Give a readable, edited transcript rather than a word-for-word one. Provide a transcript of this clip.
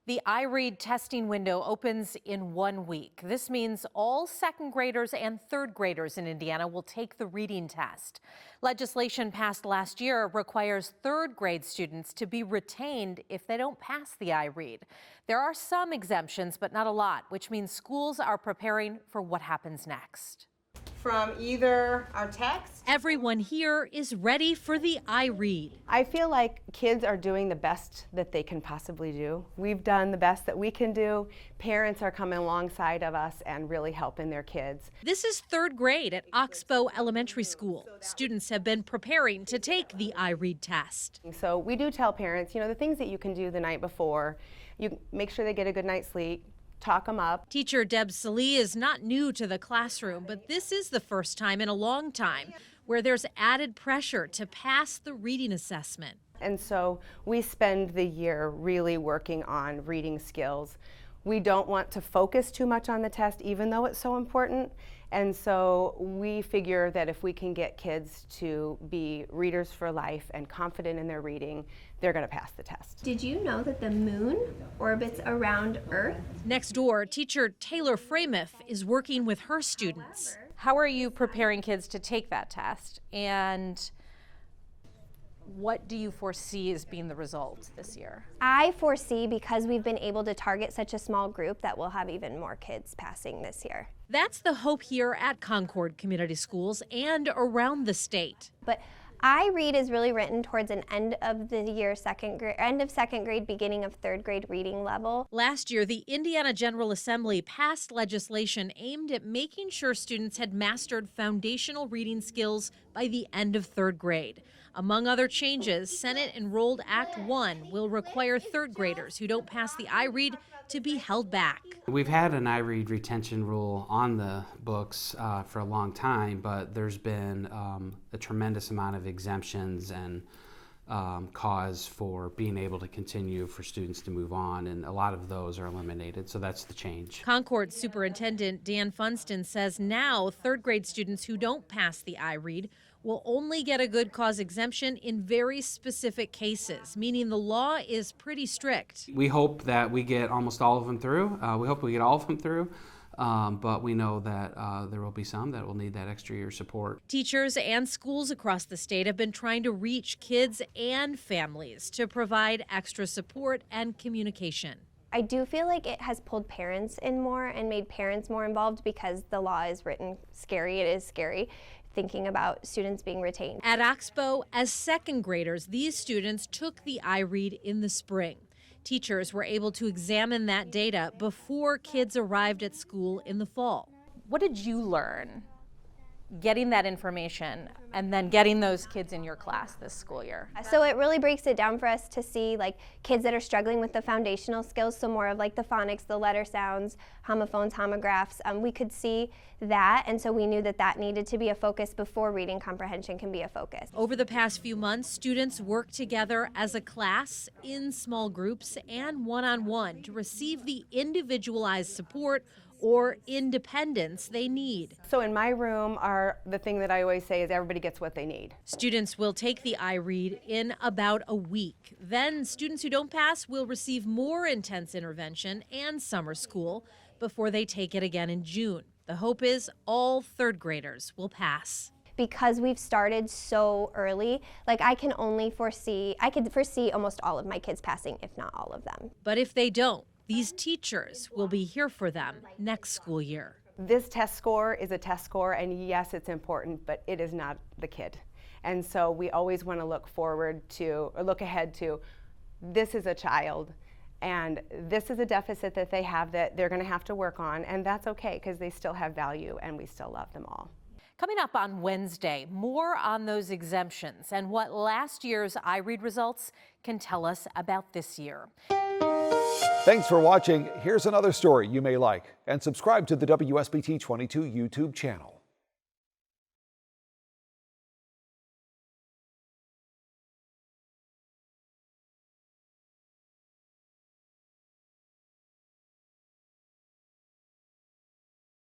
The IREAD testing window opens in 1 week. This means all second graders and third graders in Indiana will take the reading test. Legislation passed last year requires third grade students to be retained if they don't pass the IREAD. There are some exemptions, but not a lot, which means schools are preparing for what happens next. From either our text. Everyone here is ready for the IREAD. I feel like kids are doing the best that they can possibly do. We've done the best that we can do. Parents are coming alongside of us and really helping their kids. This is third grade at Oxbow Elementary School. Students have been preparing to take the IREAD test. So we do tell parents, the things that you can do the night before. You make sure they get a good night's sleep. Talk them up. Teacher Deb Salee is not new to the classroom, but this is the first time in a long time where there's added pressure to pass the reading assessment. And so we spend the year really working on reading skills. We don't want to focus too much on the test, even though it's so important. And so we figure that if we can get kids to be readers for life and confident in their reading, they're going to pass the test. Did you know that the moon orbits around Earth? Next door, teacher Taylor Framiff is working with her students. How are you preparing kids to take that test? And what do you foresee as being the result this year? I foresee, because we've been able to target such a small group, that we'll have even more kids passing this year. That's the hope here at Concord Community Schools and around the state. But IREAD is really written towards an end of the year end of second grade, beginning of third grade reading level. Last year, the Indiana General Assembly passed legislation aimed at making sure students had mastered foundational reading skills by the end of third grade. Among other changes, Senate Enrolled Act 1 will require third graders who don't pass the IREAD to be held back. We've had an IREAD retention rule on the books for a long time, but there's been a tremendous amount of exemptions and cause for being able to continue for students to move on, and a lot of those are eliminated, so that's the change. Concord Superintendent Dan Funston says now third grade students who don't pass the IREAD will only get a good cause exemption in very specific cases, meaning the law is pretty strict. We hope that we get almost all of them through. We hope we get all of them through, but we know that there will be some that will need that extra year support. Teachers and schools across the state have been trying to reach kids and families to provide extra support and communication. I do feel like it has pulled parents in more and made parents more involved, because the law is written scary. It is scary thinking about students being retained. At Oxbow, as second graders, these students took the IREAD in the spring. Teachers were able to examine that data before kids arrived at school in the fall. What did you learn getting that information and then getting those kids in your class this school year? So it really breaks it down for us to see kids that are struggling with the foundational skills, so more of the phonics, the letter sounds, homophones, homographs. We could see that, and so we knew that needed to be a focus before reading comprehension can be a focus. Over the past few months, students worked together as a class, in small groups, and one-on-one to receive the individualized support or independence they need. So in my room, the thing that I always say is everybody gets what they need. Students will take the IREAD in about a week. Then students who don't pass will receive more intense intervention and summer school before they take it again in June. The hope is all third graders will pass. Because we've started so early, I could foresee almost all of my kids passing, if not all of them. But if they don't, these teachers will be here for them next school year. This test score is a test score, and yes, it's important, but it is not the kid. And so we always want to look ahead to, this is a child, and this is a deficit that they have that they're going to have to work on, and that's okay, because they still have value and we still love them all. Coming up on Wednesday, more on those exemptions and what last year's IREAD results can tell us about this year. Thanks for watching. Here's another story you may like, and subscribe to the WSBT 22 YouTube channel.